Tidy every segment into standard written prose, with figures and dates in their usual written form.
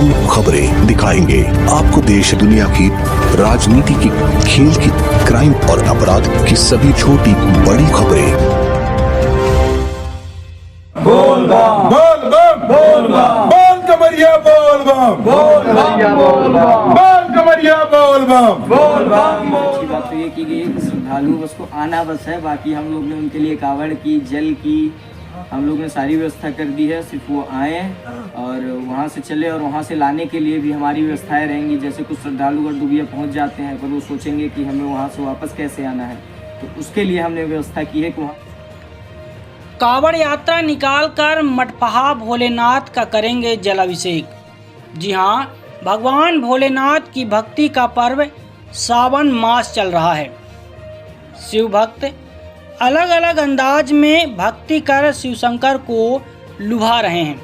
हम खबरें दिखाएंगे आपको देश दुनिया की राजनीति की, खेल की, क्राइम और अपराध की सभी छोटी बड़ी खबरें। बोल बम बोल बम बोल बम बोल कमरिया बोल बम बोल कमरिया बोल बम बोल कमरिया बोल बम बोल बम। अच्छी बात तो ये की गई कि श्रद्धालु बस को आना बस है, बाकी हम लोग ने उनके लिए कावड़ की, जल की, हम लोग ने सारी व्यवस्था कर दी है। सिर्फ वो आए और वहाँ से चले, और वहाँ से लाने के लिए भी हमारी व्यवस्थाएं रहेंगी। जैसे कुछ श्रद्धालु अगर दुबिया पहुँच जाते हैं पर वो सोचेंगे कि हमें वहाँ से वापस कैसे आना है, तो उसके लिए हमने व्यवस्था की है कि वहाँ कावड़ यात्रा निकालकर मटपहा भोलेनाथ का करेंगे जलाभिषेक। जी हाँ, भगवान भोलेनाथ की भक्ति का पर्व सावन मास चल रहा है। शिव भक्त अलग अलग अंदाज में भक्ति कर शिवशंकर को लुभा रहे हैं।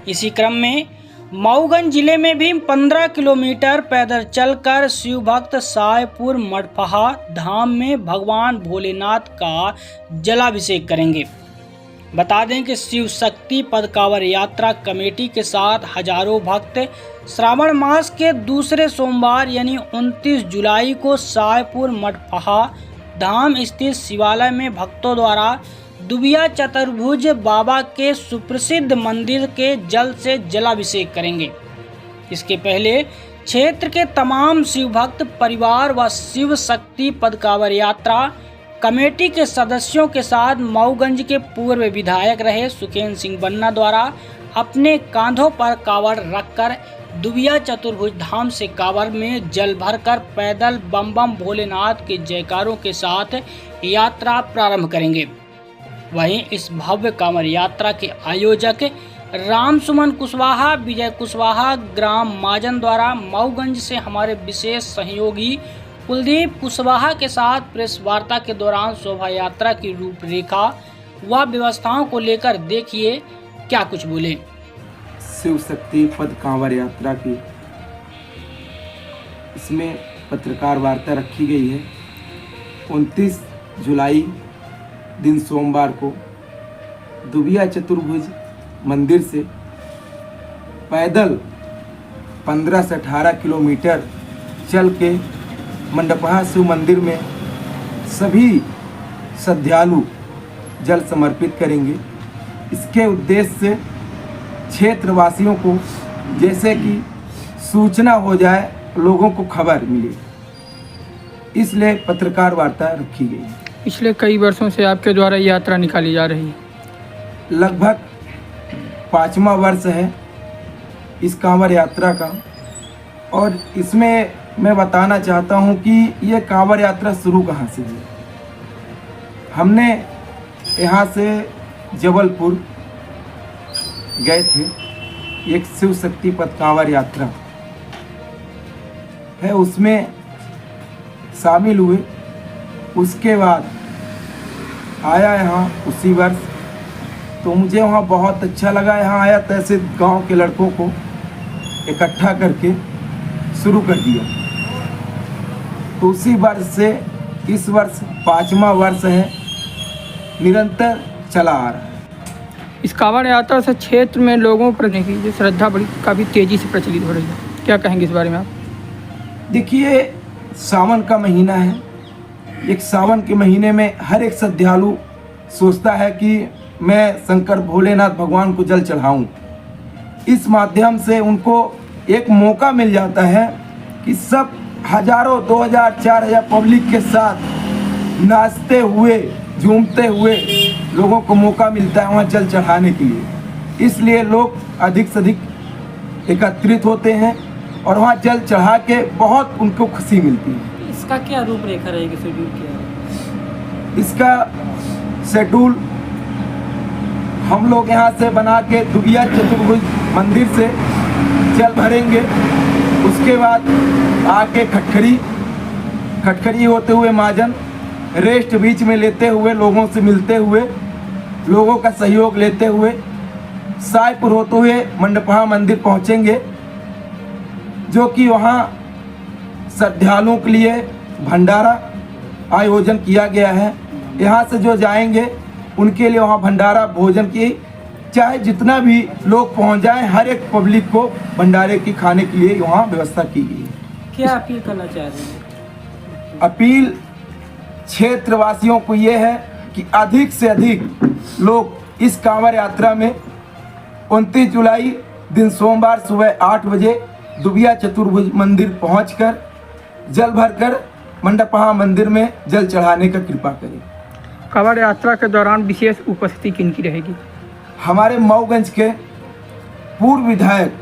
इसी क्रम में मऊगंज जिले में भी 15 किलोमीटर पैदल चलकर शिव भक्त सायपुर मटपहा धाम में भगवान भोलेनाथ का जलाभिषेक करेंगे। बता दें कि शिव शक्ति पद कांवड़ यात्रा कमेटी के साथ हजारों भक्त श्रावण मास के दूसरे सोमवार यानी 29 जुलाई को सायपुर मटपहा धाम स्थित शिवालय में भक्तों द्वारा दुबिया चतुर्भुज बाबा के सुप्रसिद्ध मंदिर के जल से जलाभिषेक करेंगे। इसके पहले क्षेत्र के तमाम शिव भक्त परिवार व शिव शक्ति पद कांवड़ यात्रा कमेटी के सदस्यों के साथ मऊगंज के पूर्व विधायक रहे सुखेंद्र सिंह बन्ना द्वारा अपने कांधों पर कावड़ रखकर दुबिया चतुर्भुज धाम से कावड़ में जल भरकर पैदल बम बम भोलेनाथ के जयकारों के साथ यात्रा प्रारंभ करेंगे। वहीं इस भव्य कांवड़ यात्रा के आयोजक रामसुमन कुशवाहा, विजय कुशवाहा, ग्राम माजन द्वारा मऊगंज से हमारे विशेष सहयोगी कुलदीप कुशवाहा के साथ प्रेस वार्ता के दौरान शोभा यात्रा की रूपरेखा व व्यवस्थाओं को लेकर देखिए क्या कुछ बोले। शिव शक्ति पद कांवड़ यात्रा की इसमें पत्रकार वार्ता रखी गई है। 29 जुलाई दिन सोमवार को दुबिया चतुर्भुज मंदिर से पैदल 15 से 18 किलोमीटर चल के मंडपहा शिव मंदिर में सभी श्रद्धालु जल समर्पित करेंगे। इसके उद्देश्य से क्षेत्रवासियों को जैसे कि सूचना हो जाए, लोगों को खबर मिले, इसलिए पत्रकार वार्ता रखी गई। पिछले कई वर्षों से आपके द्वारा यात्रा निकाली जा रही है। लगभग 5वां वर्ष है इस कांवड़ यात्रा का, और इसमें मैं बताना चाहता हूं कि ये कांवड़ यात्रा शुरू कहाँ से हुई। हमने यहाँ से जबलपुर गए थे, एक शिव शक्ति पद कांवड़ यात्रा है, उसमें शामिल हुए। उसके बाद आया यहाँ उसी वर्ष, तो मुझे वहाँ बहुत अच्छा लगा। यहाँ आया तो ऐसे गाँव के लड़कों को इकट्ठा करके शुरू कर दिया। तो उसी वर्ष से इस वर्ष 5वां वर्ष है, निरंतर चला आ रहा है। इस कांवड़ यात्रा से क्षेत्र में लोगों पर देखिए श्रद्धा बड़ी काफ़ी तेज़ी से प्रचलित हो रही है, क्या कहेंगे इस बारे में आप? देखिए, सावन का महीना है। एक सावन के महीने में हर एक श्रद्धालु सोचता है कि मैं शंकर भोलेनाथ भगवान को जल चढ़ाऊं। इस माध्यम से उनको एक मौका मिल जाता है कि सब हजारों 2000 4000 पब्लिक के साथ नाचते हुए झूमते हुए लोगों को मौका मिलता है वहाँ जल चढ़ाने के लिए। इसलिए लोग अधिक से अधिक एकत्रित होते हैं और वहाँ जल चढ़ा के बहुत उनको खुशी मिलती है। इसका क्या रूपरेखा रहेगी, शेड्यूल क्या है? इसका शेड्यूल हम लोग यहाँ से बना के दुबिया चतुर्भुज मंदिर से जल भरेंगे। उसके बाद आके खटखरी होते हुए माजन, रेस्ट बीच में लेते हुए, लोगों से मिलते हुए, लोगों का सहयोग लेते हुए सायपुर होते हुए मंडपहा मंदिर पहुँचेंगे, जो कि वहाँ श्रद्धालुओं के लिए भंडारा आयोजन किया गया है। यहाँ से जो जाएंगे उनके लिए वहाँ भंडारा भोजन की चाहे जितना भी लोग पहुंच जाएं, हर एक पब्लिक को भंडारे की खाने के लिए वहाँ व्यवस्था की गई है। क्या अपील करना चाह रहे हैं? अपील क्षेत्रवासियों को ये है कि अधिक से अधिक लोग इस कांवड़ यात्रा में 29 जुलाई दिन सोमवार सुबह 8 बजे दुबिया चतुर्भुज मंदिर पहुंचकर जल भरकर मंडपहा मंदिर में जल चढ़ाने का कृपा करें। कांवड़ यात्रा के दौरान विशेष उपस्थिति किनकी रहेगी? हमारे मऊगंज के पूर्व विधायक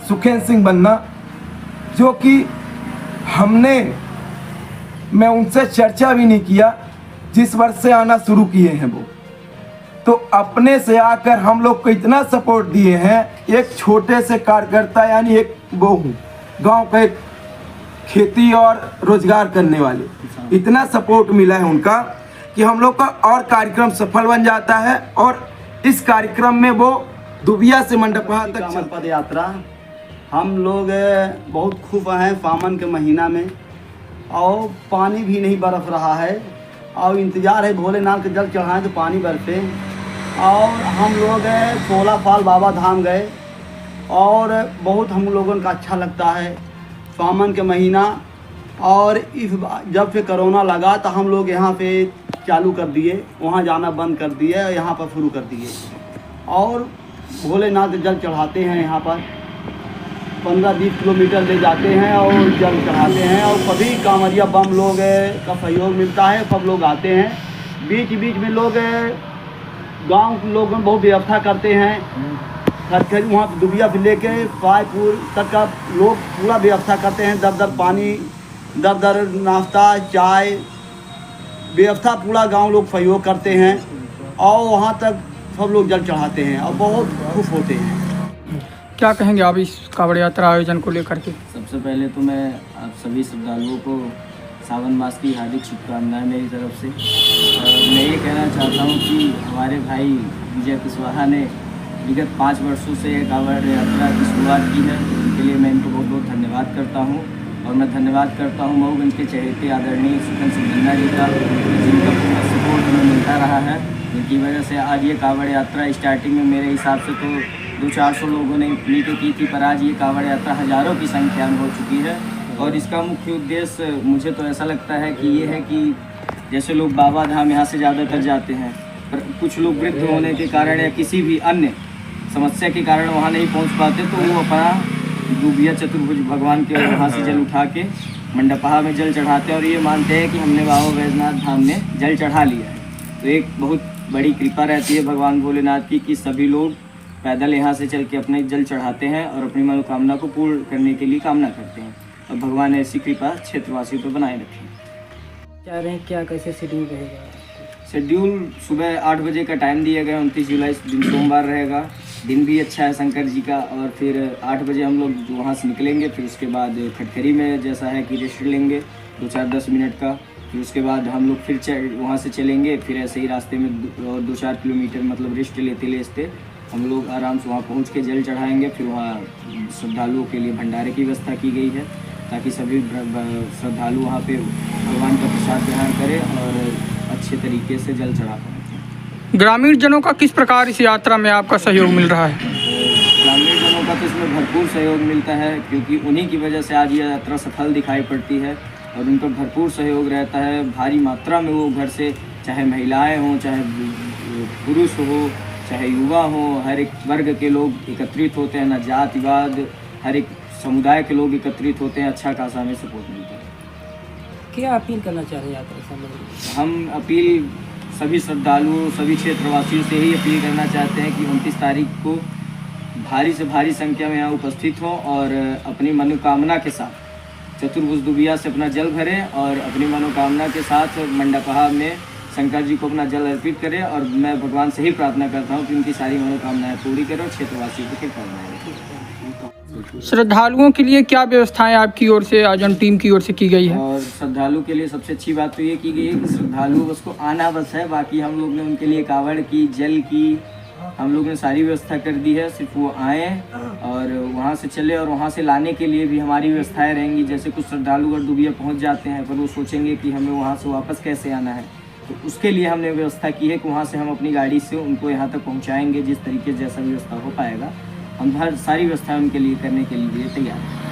सुखेंद्र सिंह बन्ना, जो कि मैं उनसे चर्चा भी नहीं किया, जिस वर्ष से आना शुरू किए हैं वो, तो अपने से आकर हम लोग को इतना सपोर्ट दिए हैं। एक छोटे से कार्यकर्ता यानी एक वो हूँ, गांव का एक खेती और रोजगार करने वाले, इतना सपोर्ट मिला है उनका कि हम लोग का और कार्यक्रम सफल बन जाता है। और इस कार्यक्रम में वो दुबिया से मंडपहा तक कांवड़ पद यात्रा हम लोग बहुत खुश हैं सावन के महीना में, और पानी भी नहीं बरस रहा है, और इंतज़ार है भोलेनाथ के जल चढ़ाएं तो पानी बरसे। और हम लोग 16 साल बाबा धाम गए, और बहुत हम लोगों का अच्छा लगता है सावन के महीना। और इस जब से कोरोना लगा तो हम लोग यहाँ पे चालू कर दिए, वहाँ जाना बंद कर दिए, यहाँ पर शुरू कर दिए। और भोलेनाथ जल चढ़ाते हैं, यहाँ पर 15-20 किलोमीटर ले जाते हैं और जल चढ़ाते हैं। और सभी कांवरिया बम लोग का सहयोग मिलता है, सब लोग आते हैं। बीच बीच में लोग गांव के लोग बहुत व्यवस्था करते हैं, खरखरी वहाँ दुबिया से लेके पायपुर तक का लोग पूरा व्यवस्था करते हैं। दर पानी, दर नाश्ता, चाय, व्यवस्था पूरा गांव लोग सहयोग करते हैं, और वहाँ तक सब लोग जल चढ़ाते हैं और बहुत खुश होते हैं। क्या कहेंगे आप इस कांवड़ यात्रा आयोजन को लेकर के? सबसे पहले तो मैं आप सभी श्रद्धालुओं को सावन मास की हार्दिक शुभकामनाएं मेरी तरफ से। मैं ये कहना चाहता हूँ कि हमारे भाई विजय कुशवाहा ने विगत 5 वर्षों से कांवड़ यात्रा की शुरुआत की है, उनके लिए मैं इनको बहुत बहुत धन्यवाद करता हूँ। और मैं धन्यवाद करता हूँ मऊगंज के चहेते आदरणीय सुखेंद्र सिंह बन्ना जी का, जिनका सपोर्ट हमें मिलता रहा है, जिनकी वजह से आज ये कांवड़ यात्रा स्टार्टिंग में मेरे हिसाब से तो 200-400 लोगों ने मीटिंग की थी, पर आज ये कांवड़ यात्रा हज़ारों की संख्या में हो चुकी है। और इसका मुख्य उद्देश्य मुझे तो ऐसा लगता है कि ये है कि जैसे लोग बाबा धाम यहाँ से ज़्यादातर जाते हैं, पर कुछ लोग वृद्ध होने के कारण या किसी भी अन्य समस्या के कारण वहाँ नहीं पहुँच पाते, तो वो अपना दुबिया चतुर्भुज भगवान के वहाँ से जल उठा के मंडपहा में जल चढ़ाते हैं और ये मानते हैं कि हमने बाबा बैजनाथ धाम में जल चढ़ा लिया है। तो एक बहुत बड़ी कृपा रहती है भगवान भोलेनाथ की कि सभी लोग पैदल यहाँ से चल के अपने जल चढ़ाते हैं और अपनी मनोकामना को पूर्ण करने के लिए कामना करते हैं। और भगवान ऐसी कृपा क्षेत्रवासियों पर बनाए रखें। चाह रहे हैं क्या कैसे शेड्यूल रहेगा? शेड्यूल सुबह 8 बजे का टाइम दिया गया, 29 जुलाई दिन सोमवार रहेगा। दिन भी अच्छा है शंकर जी का। और फिर 8 बजे हम लोग वहाँ से निकलेंगे, फिर उसके बाद खटखरी में जैसा है कि रेस्ट लेंगे 2-4-10 मिनट का। फिर उसके बाद हम लोग फिर वहाँ से चलेंगे, फिर ऐसे ही रास्ते में 2-4 किलोमीटर मतलब रेस्ट लेते लेते हम लोग आराम से वहाँ पहुँच के जल चढ़ाएँगे। फिर वहाँ श्रद्धालुओं के लिए भंडारे की व्यवस्था की गई है ताकि सभी श्रद्धालु वहाँ पे भगवान का प्रसाद ग्रहण करें और अच्छे तरीके से जल चढ़ा पाएँ। ग्रामीण जनों का किस प्रकार इस यात्रा में आपका सहयोग मिल रहा है? ग्रामीण जनों का तो इसमें भरपूर सहयोग मिलता है, क्योंकि उन्हीं की वजह से आज ये यात्रा सफल दिखाई पड़ती है और उनका भरपूर सहयोग रहता है। भारी मात्रा में वो घर से, चाहे महिलाएं हों, चाहे पुरुष हो, चाहे युवा हो, हर एक वर्ग के लोग एकत्रित होते हैं, न जातिवाद, हर एक समुदाय के लोग एकत्रित होते हैं। अच्छा खासा हमें सपोर्ट मिलता है। क्या अपील करना चाह रहे हैं यात्रा संबंधी? हम अपील सभी श्रद्धालुओं, सभी क्षेत्रवासियों से ही अपील करना चाहते हैं कि 29 तारीख को भारी से भारी संख्या में यहाँ उपस्थित हों और अपनी मनोकामना के साथ चतुर्भुज दुबिया से अपना जल भरें और अपनी मनोकामना के साथ मंडपहा में शंकर जी को अपना जल अर्पित करें। और मैं भगवान से ही प्रार्थना करता हूँ कि उनकी सारी मनोकामनाएं पूरी करें और क्षेत्रवासियों को कृपा बनाए रखें। श्रद्धालुओं के लिए क्या व्यवस्थाएं आपकी ओर से, आयोजन टीम की ओर से की गई है? और श्रद्धालु के लिए सबसे अच्छी बात तो ये की गई है कि श्रद्धालु बस को आना बस है। बाकी हम लोग ने उनके लिए कावड़ की, जल की, हम लोग ने सारी व्यवस्था कर दी है। सिर्फ वो आए और वहाँ से चले और वहाँ से लाने के लिए भी हमारी व्यवस्थाएं रहेंगी। जैसे कुछ श्रद्धालु अगर दुबिया पहुँच जाते हैं पर वो सोचेंगे कि हमें वहाँ से वापस कैसे आना है, तो उसके लिए हमने व्यवस्था की है कि वहाँ से हम अपनी गाड़ी से उनको यहाँ तक पहुँचाएँगे। जिस तरीके से जैसा व्यवस्था हो पाएगा हम हर सारी व्यवस्था उनके लिए करने के लिए तैयार हैं।